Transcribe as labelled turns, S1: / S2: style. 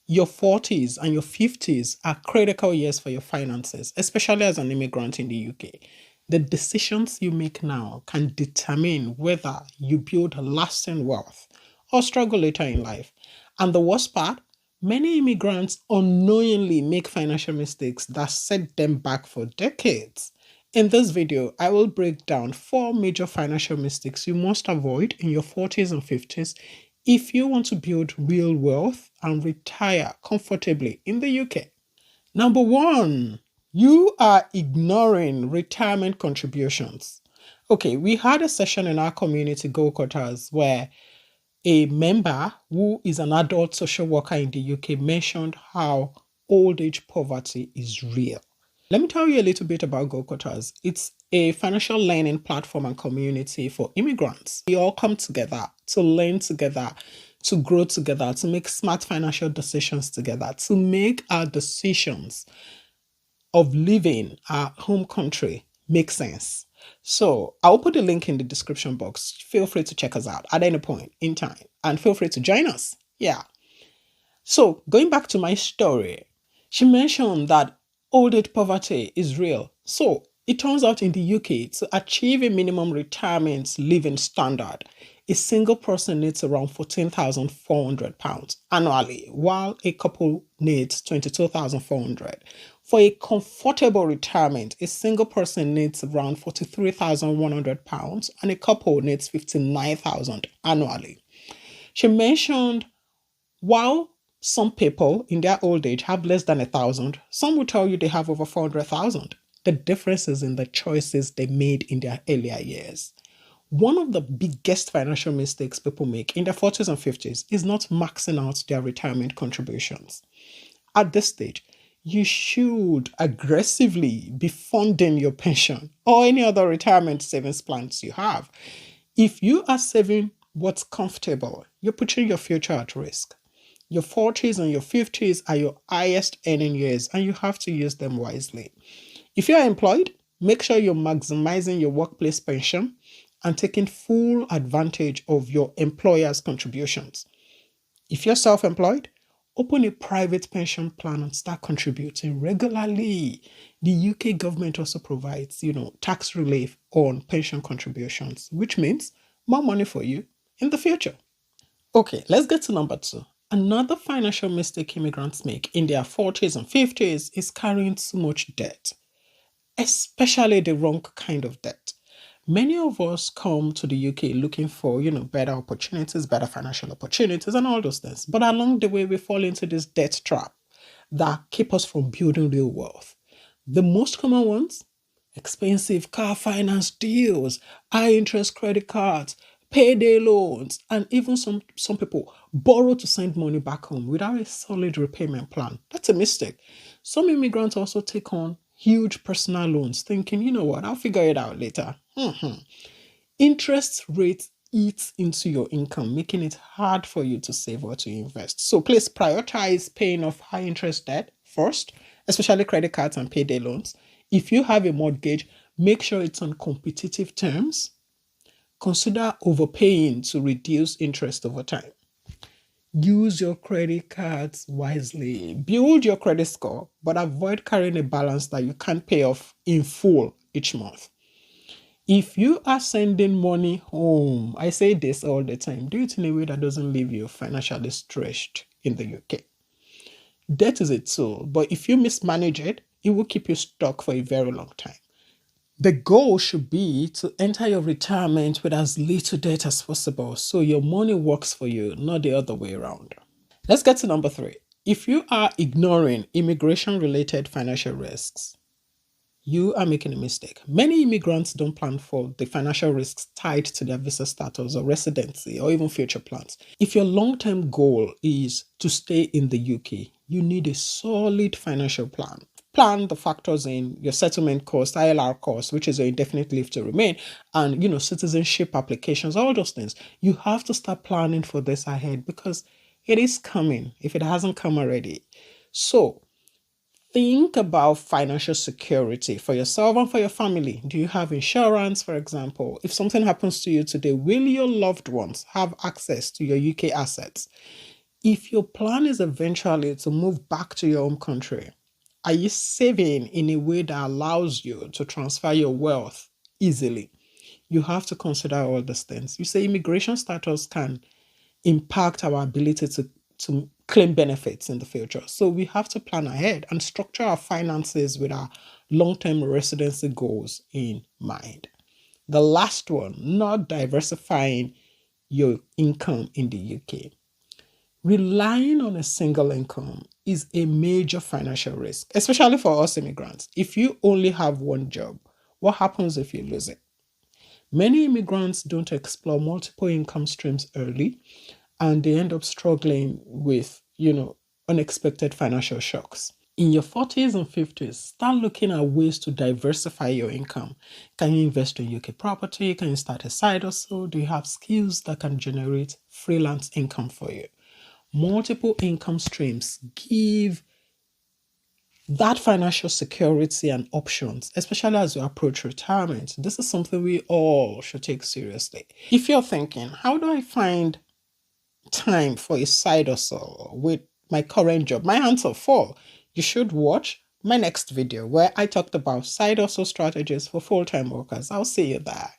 S1: Your 40s and your 50s are critical years for your finances, especially as an immigrant in the UK. The decisions you make now can determine whether you build lasting wealth or struggle later in life. And the worst part, many immigrants unknowingly make financial mistakes that set them back for decades. In this video, I will break down 4 major financial mistakes you must avoid in your 40s and 50s if you want to build real wealth and retire comfortably in the UK. Number 1, you are ignoring retirement contributions. Okay, we had a session in our community, Go Quarters, where a member who is an adult social worker in the UK mentioned how old age poverty is real. Let me tell you a little bit about Go Quarters. It's a financial learning platform and community for immigrants. We all come together to learn together, to grow together, to make smart financial decisions together, to make our decisions of living our home country make sense. So I'll put a link in the description box. Feel free to check us out at any point in time and feel free to join us. Yeah. So going back to my story, she mentioned that old age poverty is real. So it turns out in the UK, to achieve a minimum retirement living standard, a single person needs around £14,400 annually, while a couple needs £22,400. For a comfortable retirement, a single person needs around £43,100 and a couple needs £59,000 annually. She mentioned while some people in their old age have less than 1,000, some will tell you they have over 400,000. The difference is in the choices they made in their earlier years. One of the biggest financial mistakes people make in their 40s and 50s is not maxing out their retirement contributions. At this stage, you should aggressively be funding your pension or any other retirement savings plans you have. If you are saving what's comfortable, you're putting your future at risk. Your 40s and your 50s are your highest earning years, and you have to use them wisely. If you're employed, make sure you're maximizing your workplace pension and taking full advantage of your employer's contributions. If you're self-employed, open a private pension plan and start contributing regularly. The UK government also provides, tax relief on pension contributions, which means more money for you in the future. Okay, let's get to number 2. Another financial mistake immigrants make in their 40s and 50s is carrying too much debt, especially the wrong kind of debt. Many of us come to the UK looking for, better opportunities, better financial opportunities and all those things. But along the way, we fall into this debt trap that keep us from building real wealth. The most common ones, expensive car finance deals, high interest credit cards, payday loans, and even some people borrow to send money back home without a solid repayment plan. That's a mistake. Some immigrants also take on huge personal loans thinking, you know what, I'll figure it out later. Interest rates eat into your income, making it hard for you to save or to invest. So please prioritize paying off high interest debt first, especially credit cards and payday loans. If you have a mortgage, make sure it's on competitive terms. Consider overpaying to reduce interest over time. Use your credit cards wisely. Build your credit score, but avoid carrying a balance that you can't pay off in full each month. If you are sending money home, I say this all the time, do it in a way that doesn't leave you financially stretched in the UK. Debt is a tool, but if you mismanage it, it will keep you stuck for a very long time. The goal should be to enter your retirement with as little debt as possible so your money works for you, not the other way around. Let's get to number 3. If you are ignoring immigration-related financial risks, you are making a mistake. Many immigrants don't plan for the financial risks tied to their visa status or residency or even future plans. If your long-term goal is to stay in the UK, you need a solid financial plan. Plan the factors in your settlement cost, ILR cost, which is your indefinite leave to remain, and citizenship applications, all those things. You have to start planning for this ahead because it is coming if it hasn't come already. So think about financial security for yourself and for your family. Do you have insurance, for example? If something happens to you today, will your loved ones have access to your UK assets? If your plan is eventually to move back to your home country, are you saving in a way that allows you to transfer your wealth easily? You have to consider all these things. You say immigration status can impact our ability to claim benefits in the future. So we have to plan ahead and structure our finances with our long-term residency goals in mind. The last one, not diversifying your income in the UK. Relying on a single income is a major financial risk, especially for us immigrants. If you only have one job, what happens if you lose it? Many immigrants don't explore multiple income streams early, and they end up struggling with, unexpected financial shocks. In your 40s and 50s, start looking at ways to diversify your income. Can you invest in UK property? Can you start a side hustle? Do you have skills that can generate freelance income for you? Multiple income streams give that financial security and options, especially as you approach retirement. This is something we all should take seriously. If you're thinking, how do I find time for a side hustle with my current job? My hands are full. You should watch my next video where I talked about side hustle strategies for full-time workers. I'll see you there.